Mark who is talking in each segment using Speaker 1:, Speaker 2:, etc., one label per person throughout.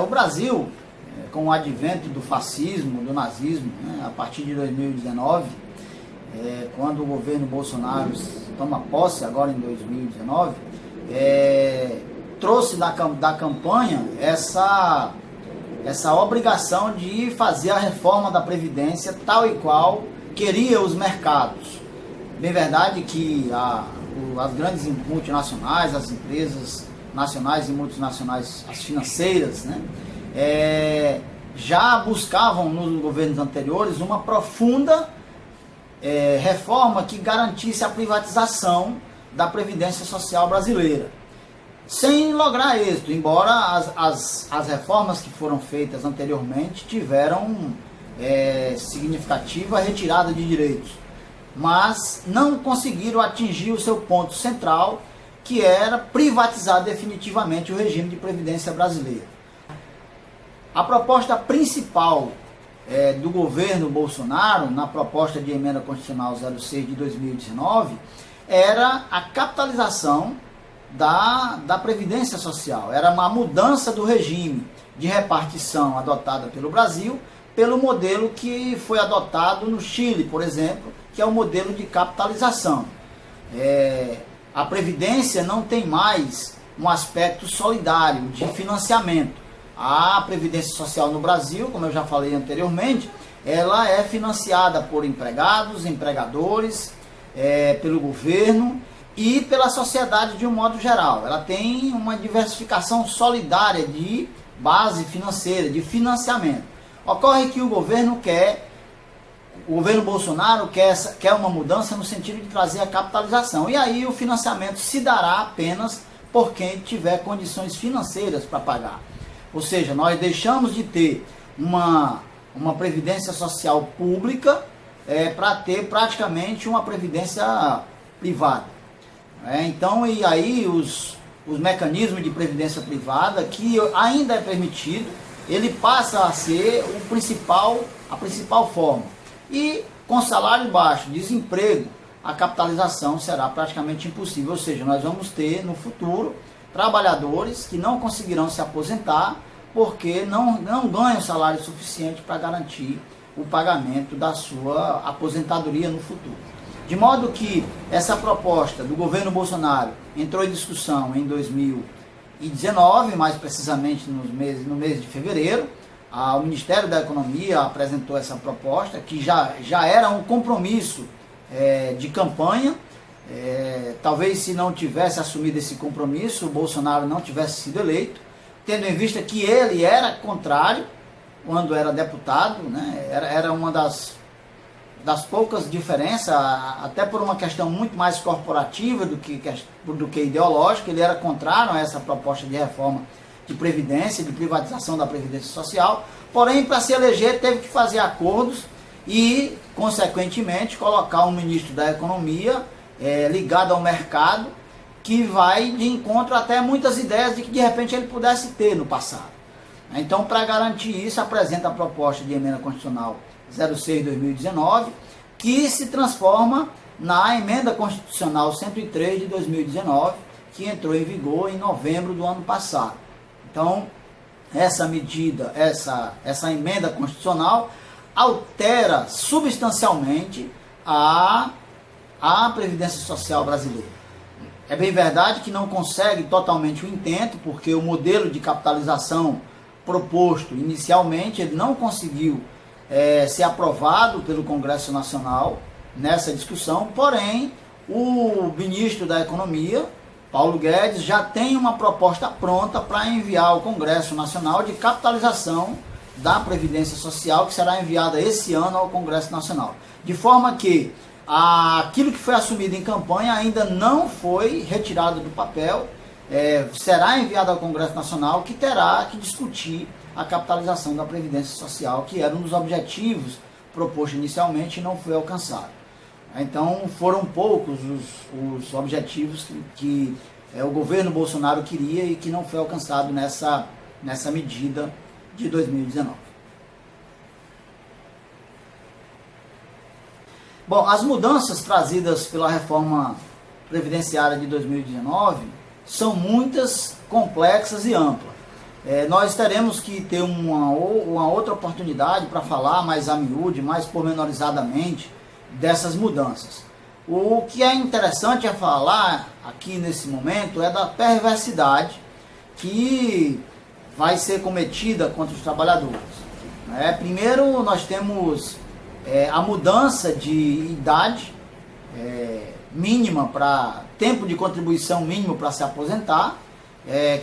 Speaker 1: O Brasil, com o advento do fascismo, do nazismo, né, a partir de 2019, quando o governo Bolsonaro toma posse, agora em 2019, trouxe da campanha essa obrigação de fazer a reforma da Previdência tal e qual queria os mercados. Bem verdade que as grandes multinacionais, as empresas nacionais e multinacionais, as financeiras, né, já buscavam nos governos anteriores uma profunda reforma que garantisse a privatização da Previdência Social brasileira, sem lograr êxito, embora as reformas que foram feitas anteriormente tiveram significativa retirada de direitos, mas não conseguiram atingir o seu ponto central, que era privatizar definitivamente o regime de previdência brasileiro. A proposta principal do governo Bolsonaro, na proposta de emenda constitucional 06 de 2019, era a capitalização da Previdência Social. Era uma mudança do regime de repartição adotada pelo Brasil pelo modelo que foi adotado no Chile, por exemplo, que é o modelo de capitalização. A Previdência não tem mais um aspecto solidário de financiamento. A Previdência Social no Brasil, como eu já falei anteriormente, ela é financiada por empregados, empregadores, pelo governo e pela sociedade de um modo geral. Ela tem uma diversificação solidária de base financeira, de financiamento. Ocorre que o governo Bolsonaro quer uma mudança no sentido de trazer a capitalização. E aí o financiamento se dará apenas por quem tiver condições financeiras para pagar. Ou seja, nós deixamos de ter uma previdência social pública para ter praticamente uma previdência privada. Então, e aí os mecanismos de previdência privada, que ainda é permitido, ele passa a ser a principal forma. E com salário baixo, desemprego, a capitalização será praticamente impossível. Ou seja, nós vamos ter no futuro trabalhadores que não conseguirão se aposentar porque não ganham salário suficiente para garantir o pagamento da sua aposentadoria no futuro. De modo que essa proposta do governo Bolsonaro entrou em discussão em 2019, mais precisamente no mês de fevereiro. O Ministério da Economia apresentou essa proposta, que já era um compromisso de campanha. Talvez se não tivesse assumido esse compromisso, o Bolsonaro não tivesse sido eleito, tendo em vista que ele era contrário quando era deputado, né? Era uma das poucas diferenças, até por uma questão muito mais corporativa do que ideológica. Ele era contrário a essa proposta de reforma de previdência, de privatização da Previdência Social, porém, para se eleger, teve que fazer acordos e, consequentemente, colocar um ministro da Economia ligado ao mercado, que vai de encontro até muitas ideias de que, de repente, ele pudesse ter no passado. Então, para garantir isso, apresenta a proposta de emenda constitucional 06 de 2019, que se transforma na emenda constitucional 103 de 2019, que entrou em vigor em novembro do ano passado. Então, essa medida, essa emenda constitucional altera substancialmente a Previdência Social brasileira. É bem verdade que não consegue totalmente o intento, porque o modelo de capitalização proposto inicialmente ele não conseguiu ser aprovado pelo Congresso Nacional nessa discussão, porém o ministro da Economia, Paulo Guedes, já tem uma proposta pronta para enviar ao Congresso Nacional de capitalização da Previdência Social, que será enviada esse ano ao Congresso Nacional. De forma que aquilo que foi assumido em campanha ainda não foi retirado do papel, será enviado ao Congresso Nacional, que terá que discutir a capitalização da Previdência Social, que era um dos objetivos propostos inicialmente e não foi alcançado. Então foram poucos os objetivos que o governo Bolsonaro queria e que não foi alcançado nessa medida de 2019. Bom, as mudanças trazidas pela reforma previdenciária de 2019 são muitas, complexas e amplas. nós teremos que ter uma outra oportunidade para falar mais a miúde, mais pormenorizadamente dessas mudanças. O que é interessante falar aqui nesse momento é da perversidade que vai ser cometida contra os trabalhadores. Primeiro, nós temos a mudança de idade mínima para tempo de contribuição mínimo para se aposentar,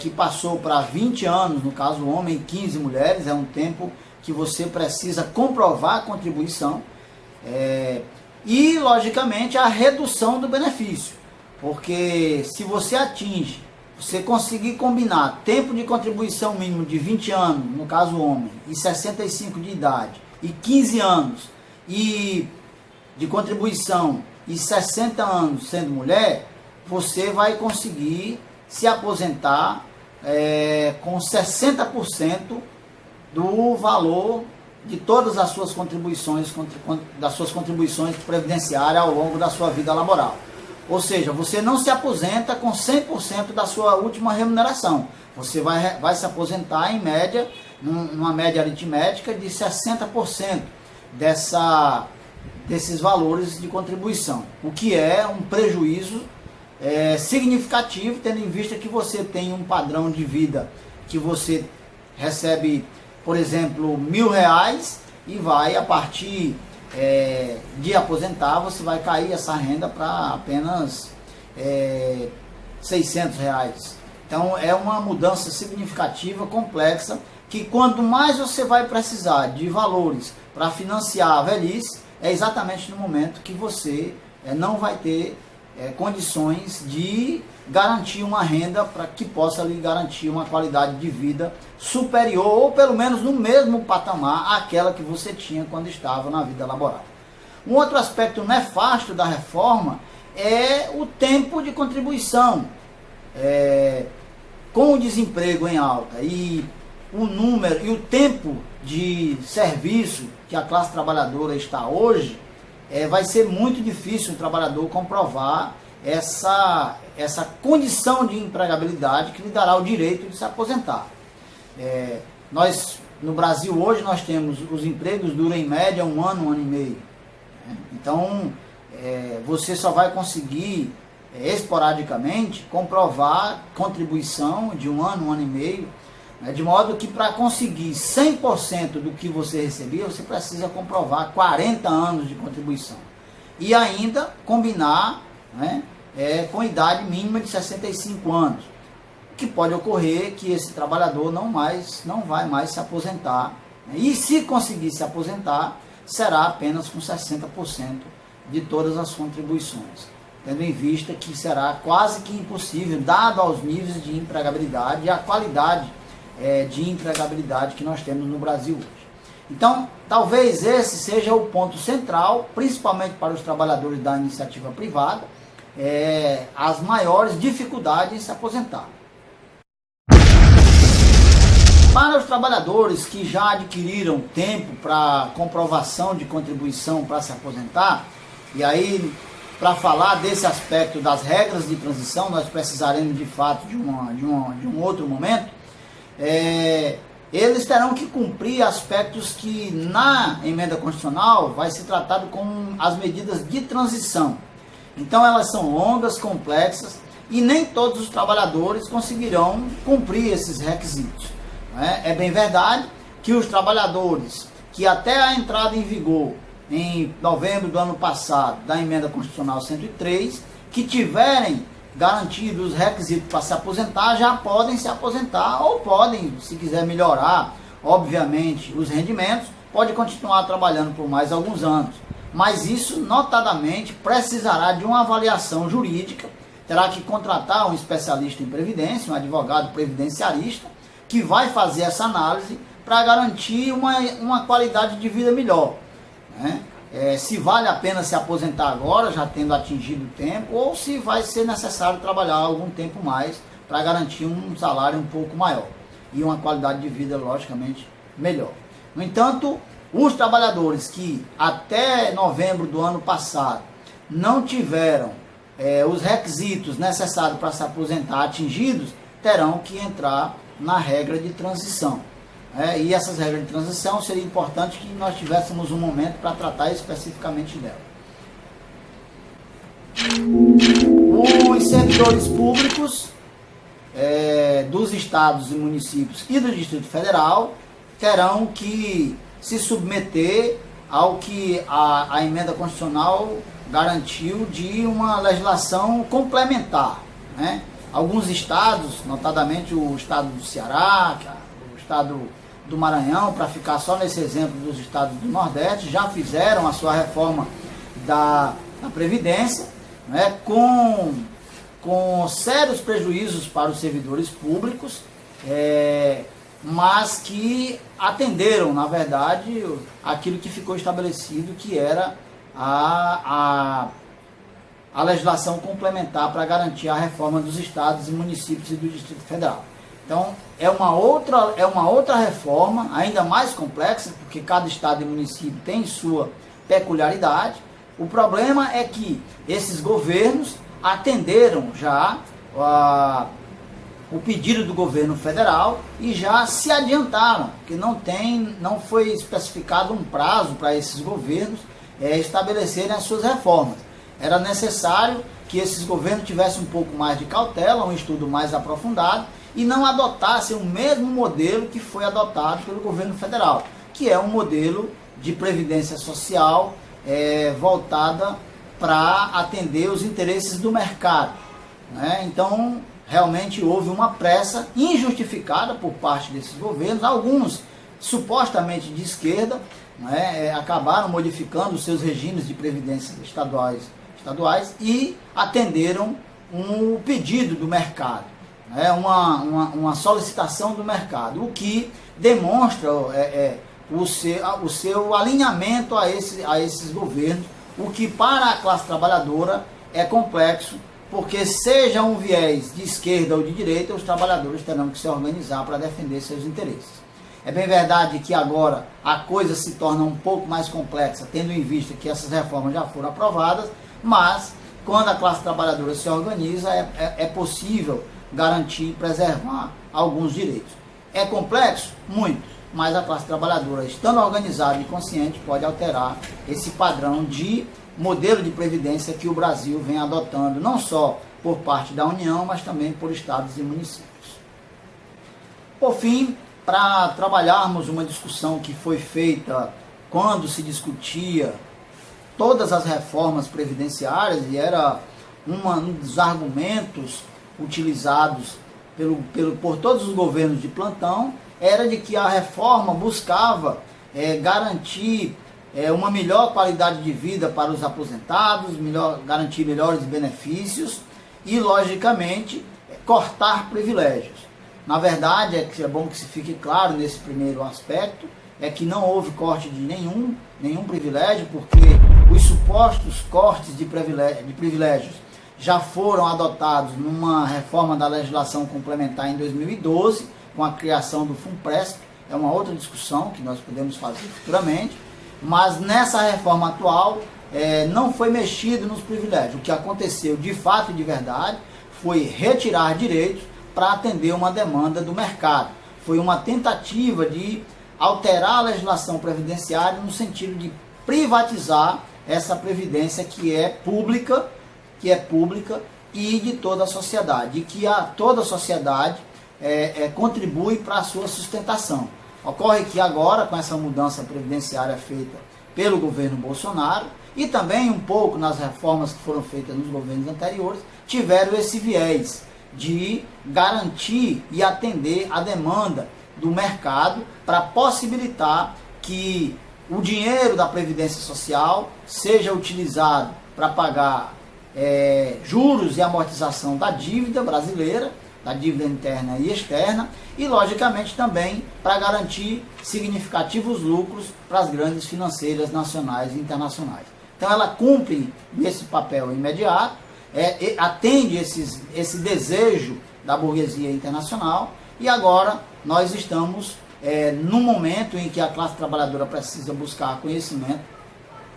Speaker 1: que passou para 20 anos, no caso homem, 15 mulheres, é um tempo que você precisa comprovar a contribuição, e logicamente a redução do benefício, porque se você conseguir combinar tempo de contribuição mínimo de 20 anos, no caso homem, e 65 de idade, e 15 anos e de contribuição e 60 anos sendo mulher, você vai conseguir se aposentar com 60% do valor de todas as suas contribuições, previdenciárias ao longo da sua vida laboral. Ou seja, você não se aposenta com 100% da sua última remuneração. Você vai se aposentar em média, numa média aritmética de 60% desses valores de contribuição, o que é um prejuízo significativo, tendo em vista que você tem um padrão de vida que você recebe, por exemplo, R$1.000 e vai, a partir de aposentar, você vai cair essa renda para apenas R$600. Então é uma mudança significativa, complexa, que quanto mais você vai precisar de valores para financiar a velhice, é exatamente no momento que você não vai ter condições de garantir uma renda para que possa lhe garantir uma qualidade de vida superior, ou pelo menos no mesmo patamar àquela que você tinha quando estava na vida laboral. Um outro aspecto nefasto da reforma é o tempo de contribuição. Com o desemprego em alta e o número e o tempo de serviço que a classe trabalhadora está hoje, vai ser muito difícil o trabalhador comprovar essa condição de empregabilidade que lhe dará o direito de se aposentar. No Brasil hoje nós temos, os empregos duram em média 1 ano, 1 ano e meio. Então, você só vai conseguir esporadicamente comprovar contribuição de 1 ano, 1 ano e meio, de modo que para conseguir 100% do que você recebia, você precisa comprovar 40 anos de contribuição. E ainda combinar com idade mínima de 65 anos. O que pode ocorrer que esse trabalhador não vai mais se aposentar. E se conseguir se aposentar, será apenas com 60% de todas as contribuições. Tendo em vista que será quase que impossível, dado aos níveis de empregabilidade e a qualidade de empregabilidade que nós temos no Brasil hoje. Então, talvez esse seja o ponto central, principalmente para os trabalhadores da iniciativa privada, as maiores dificuldades em se aposentar. Para os trabalhadores que já adquiriram tempo para comprovação de contribuição para se aposentar, e aí, para falar desse aspecto das regras de transição, nós precisaremos de fato de um outro momento. Eles terão que cumprir aspectos que na emenda constitucional vai ser tratado como as medidas de transição. Então elas são longas, complexas, e nem todos os trabalhadores conseguirão cumprir esses requisitos. É bem verdade que os trabalhadores que até a entrada em vigor em novembro do ano passado da emenda constitucional 103, que tiverem garantidos os requisitos para se aposentar, já podem se aposentar, ou podem, se quiser melhorar, obviamente, os rendimentos, pode continuar trabalhando por mais alguns anos. Mas isso, notadamente, precisará de uma avaliação jurídica, terá que contratar um especialista em previdência, um advogado previdenciarista, que vai fazer essa análise para garantir uma qualidade de vida melhor. Se vale a pena se aposentar agora, já tendo atingido o tempo, ou se vai ser necessário trabalhar algum tempo mais para garantir um salário um pouco maior e uma qualidade de vida, logicamente, melhor. No entanto, os trabalhadores que até novembro do ano passado não tiveram os requisitos necessários para se aposentar atingidos, terão que entrar na regra de transição. E essas regras de transição seria importante que nós tivéssemos um momento para tratar especificamente dela. Os servidores públicos dos estados e municípios e do Distrito Federal terão que se submeter ao que a emenda constitucional garantiu de uma legislação complementar, né? Alguns estados, notadamente o estado do Ceará, o estado do Maranhão, para ficar só nesse exemplo dos estados do Nordeste, já fizeram a sua reforma da Previdência, né, com sérios prejuízos para os servidores públicos, mas que atenderam, na verdade, aquilo que ficou estabelecido, que era a legislação complementar para garantir a reforma dos estados e municípios e do Distrito Federal. Então, é uma outra reforma, ainda mais complexa, porque cada estado e município tem sua peculiaridade. O problema é que esses governos atenderam já o pedido do governo federal e já se adiantaram, porque não foi especificado um prazo para esses governos estabelecerem as suas reformas. Era necessário que esses governos tivessem um pouco mais de cautela, um estudo mais aprofundado, e não adotassem o mesmo modelo que foi adotado pelo governo federal, que é um modelo de previdência social voltada para atender os interesses do mercado, né? Então, realmente houve uma pressa injustificada por parte desses governos. Alguns supostamente de esquerda, né, acabaram modificando os seus regimes de previdência estaduais e atenderam um pedido do mercado, né, uma solicitação do mercado, o que demonstra o seu alinhamento a esses governos, o que para a classe trabalhadora é complexo, porque seja um viés de esquerda ou de direita, os trabalhadores terão que se organizar para defender seus interesses. É bem verdade que agora a coisa se torna um pouco mais complexa, tendo em vista que essas reformas já foram aprovadas, mas quando a classe trabalhadora se organiza, é possível garantir e preservar alguns direitos. É complexo? Muito, mas a classe trabalhadora, estando organizada e consciente, pode alterar esse padrão de modelo de previdência que o Brasil vem adotando, não só por parte da União, mas também por estados e municípios. Por fim, para trabalharmos uma discussão que foi feita quando se discutia todas as reformas previdenciárias, e era um dos argumentos utilizados por todos os governos de plantão, era de que a reforma buscava garantir uma melhor qualidade de vida para os aposentados, garantir melhores benefícios e, logicamente, cortar privilégios. Na verdade, é bom que se fique claro nesse primeiro aspecto, é que não houve corte de nenhum privilégio, porque os supostos cortes de privilégios já foram adotados numa reforma da legislação complementar em 2012, com a criação do FUNPRESP. É uma outra discussão que nós podemos fazer futuramente, mas nessa reforma atual não foi mexido nos privilégios. O que aconteceu de fato e de verdade foi retirar direitos para atender uma demanda do mercado. Foi uma tentativa de alterar a legislação previdenciária no sentido de privatizar essa previdência que é pública e de toda a sociedade, e que toda a sociedade contribui para a sua sustentação. Ocorre que agora, com essa mudança previdenciária feita pelo governo Bolsonaro, e também um pouco nas reformas que foram feitas nos governos anteriores, tiveram esse viés de garantir e atender a demanda do mercado para possibilitar que o dinheiro da Previdência Social seja utilizado para pagar juros e amortização da dívida brasileira, da dívida interna e externa, e logicamente também para garantir significativos lucros para as grandes financeiras nacionais e internacionais. Então ela cumpre esse papel imediato, atende esse desejo da burguesia internacional, e agora nós estamos num momento em que a classe trabalhadora precisa buscar conhecimento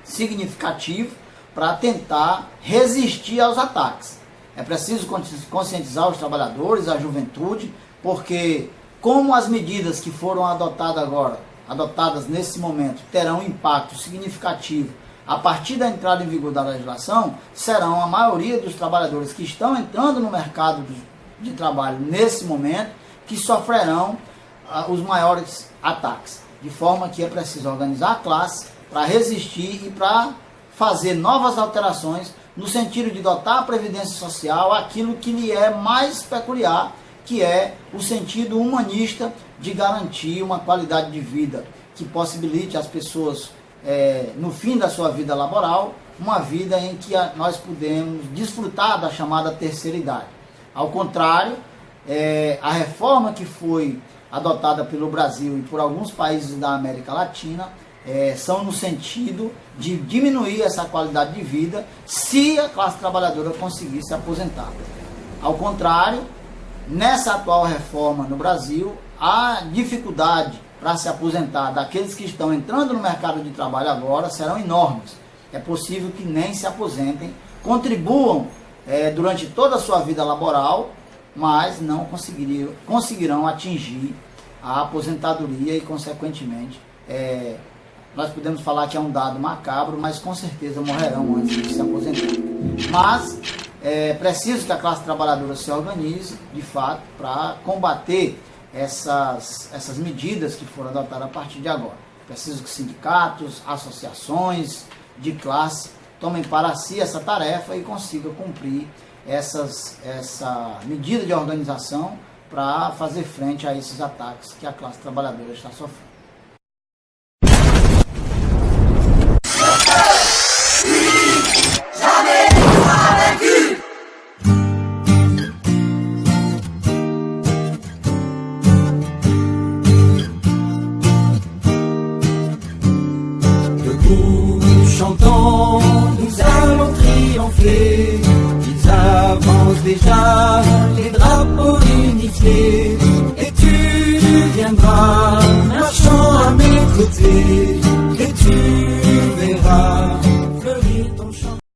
Speaker 1: significativo para tentar resistir aos ataques. É preciso conscientizar os trabalhadores, a juventude, porque Como as medidas que foram adotadas nesse momento, terão impacto significativo a partir da entrada em vigor da legislação, serão a maioria dos trabalhadores que estão entrando no mercado de trabalho nesse momento que sofrerão os maiores ataques. De forma que é preciso organizar a classe para resistir e para fazer novas alterações no sentido de dotar a Previdência Social aquilo que lhe é mais peculiar, que é o sentido humanista de garantir uma qualidade de vida que possibilite às pessoas, no fim da sua vida laboral, uma vida em que nós podemos desfrutar da chamada terceira idade. Ao contrário, a reforma que foi adotada pelo Brasil e por alguns países da América Latina são no sentido de diminuir essa qualidade de vida se a classe trabalhadora conseguir se aposentar. Ao contrário, nessa atual reforma no Brasil, a dificuldade para se aposentar daqueles que estão entrando no mercado de trabalho agora serão enormes. É possível que nem se aposentem, contribuam durante toda a sua vida laboral, mas não conseguirão atingir a aposentadoria e, consequentemente, nós podemos falar que é um dado macabro, mas com certeza morrerão antes de se aposentar. Mas é preciso que a classe trabalhadora se organize, de fato, para combater essas medidas que foram adotadas a partir de agora. Preciso que sindicatos, associações de classe tomem para si essa tarefa e consigam cumprir essa medida de organização para fazer frente a esses ataques que a classe trabalhadora está sofrendo.
Speaker 2: Chantons, nous allons triompher. Ils avancent déjà, les drapeaux unifiés. Et tu viendras, marchant à mes côtés. Et tu verras